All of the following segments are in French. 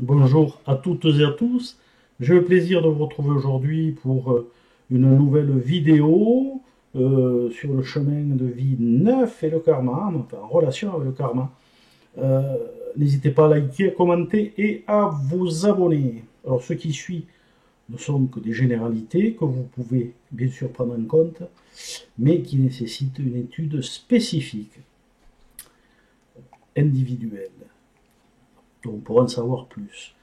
Bonjour à toutes et à tous. J'ai le plaisir de vous retrouver aujourd'hui pour une nouvelle vidéo sur le chemin de vie 9 et le karma, enfin, en relation avec le karma. Euh, N'hésitez pas à liker, à commenter et à vous abonner. Alors ce qui suit ne sont que des généralités que vous pouvez bien sûr prendre en compte, mais qui nécessitent une étude spécifique, individuelle. Donc pour en savoir plus.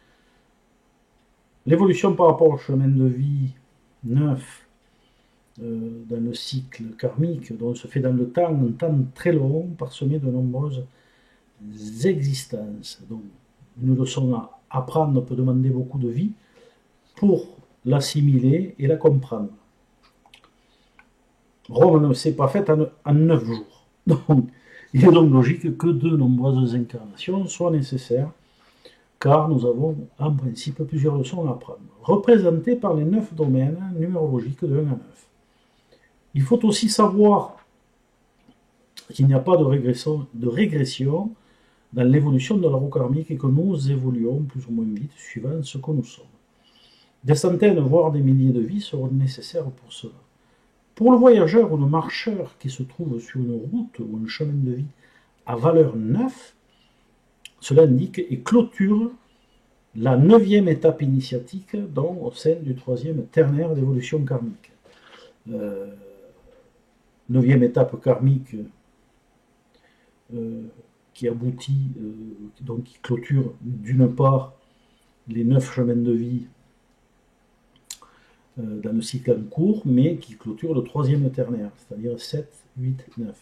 L'évolution par rapport au chemin de vie 9 dans le cycle karmique, donc se fait dans le temps, un temps très long, parsemé de nombreuses existences. Donc une leçon à apprendre peut demander beaucoup de vie pour l'assimiler et la comprendre. Rome ne s'est pas faite en 9 jours. Donc, il est donc logique que de nombreuses incarnations soient nécessaires, car nous avons en principe plusieurs leçons à apprendre, représentées par les 9 domaines numérologiques de 1 à 9. Il faut aussi savoir qu'il n'y a pas de régression dans l'évolution de la roue karmique et que nous évoluons plus ou moins vite suivant ce que nous sommes. Des centaines, voire des milliers de vies seront nécessaires pour cela. Pour le voyageur ou le marcheur qui se trouve sur une route ou un chemin de vie à valeur 9, cela indique et clôture la 9e étape initiatique, donc au sein du 3e ternaire d'évolution karmique. 9e étape karmique qui aboutit, donc qui clôture d'une part les 9 chemins de vie dans le cycle en cours, mais qui clôture le 3e ternaire, c'est-à-dire 7, 8, 9.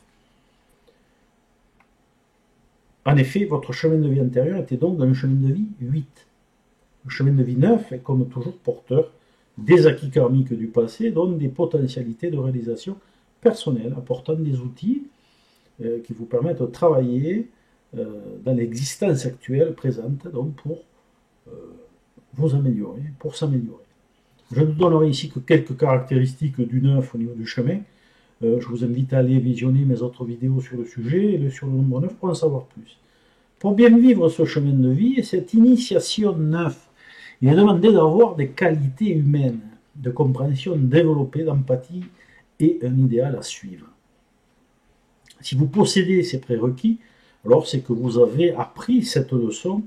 En effet, votre chemin de vie antérieur était donc dans le chemin de vie 8. Le chemin de vie 9 est comme toujours porteur des acquis karmiques du passé, donc des potentialités de réalisation personnelle, apportant des outils qui vous permettent de travailler dans l'existence actuelle présente, donc pour vous améliorer, pour s'améliorer. Je ne donnerai ici que quelques caractéristiques du 9 au niveau du chemin. Je vous invite à aller visionner mes autres vidéos sur le sujet et sur le nombre 9 pour en savoir plus. Pour bien vivre ce chemin de vie et cette initiation 9, il est demandé d'avoir des qualités humaines, de compréhension développée, d'empathie et un idéal à suivre. Si vous possédez ces prérequis, alors c'est que vous avez appris cette leçon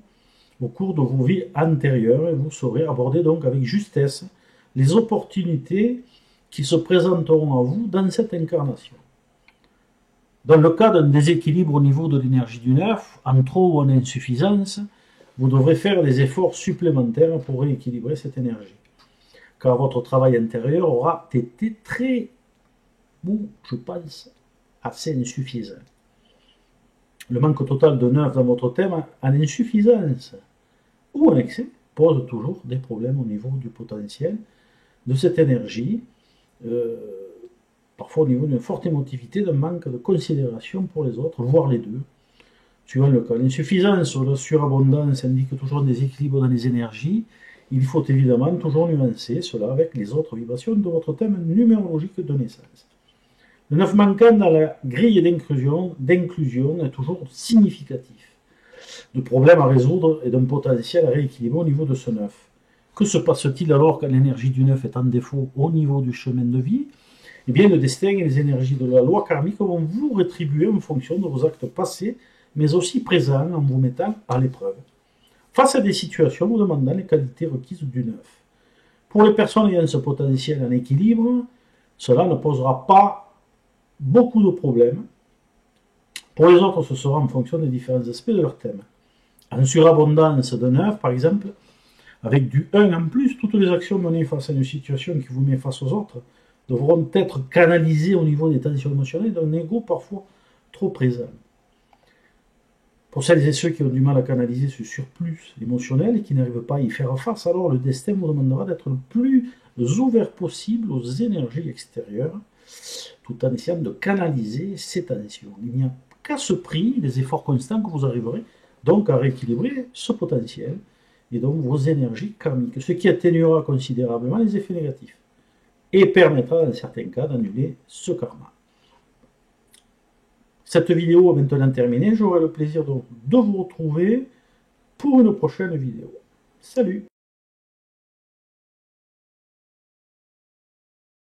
au cours de vos vies antérieures et vous saurez aborder donc avec justesse les opportunités qui se présenteront à vous dans cette incarnation. Dans le cas d'un déséquilibre au niveau de l'énergie du 9, en trop ou en insuffisance, vous devrez faire des efforts supplémentaires pour rééquilibrer cette énergie. Car votre travail intérieur aura été très, je pense, assez insuffisant. Le manque total de 9 dans votre thème en insuffisance ou en excès pose toujours des problèmes au niveau du potentiel de cette énergie, parfois au niveau d'une forte émotivité, d'un manque de considération pour les autres, voire les deux, suivant le cas. L'insuffisance ou la surabondance indique toujours un déséquilibre dans les énergies. Il faut évidemment toujours nuancer cela avec les autres vibrations de votre thème numérologique de naissance. Le 9 manquant dans la grille d'inclusion est toujours significatif, de problèmes à résoudre et d'un potentiel à rééquilibrer au niveau de ce 9. Que se passe-t-il alors quand l'énergie du 9 est en défaut au niveau du chemin de vie? Eh bien, le destin et les énergies de la loi karmique vont vous rétribuer en fonction de vos actes passés, mais aussi présents en vous mettant à l'épreuve. Face à des situations vous demandant les qualités requises du 9. Pour les personnes ayant ce potentiel en équilibre, cela ne posera pas beaucoup de problèmes. Pour les autres, ce sera en fonction des différents aspects de leur thème. En surabondance de 9, par exemple, avec du 1 en plus, toutes les actions menées face à une situation qui vous met face aux autres devront être canalisées au niveau des tensions émotionnelles d'un ego parfois trop présent. Pour celles et ceux qui ont du mal à canaliser ce surplus émotionnel et qui n'arrivent pas à y faire face, alors le destin vous demandera d'être le plus ouvert possible aux énergies extérieures, tout en essayant de canaliser ces tensions. Il n'y a qu'à ce prix, les efforts constants que vous arriverez donc à rééquilibrer ce potentiel et donc vos énergies karmiques, ce qui atténuera considérablement les effets négatifs et permettra dans certains cas d'annuler ce karma. Cette vidéo est maintenant terminée, j'aurai le plaisir de vous retrouver pour une prochaine vidéo. Salut!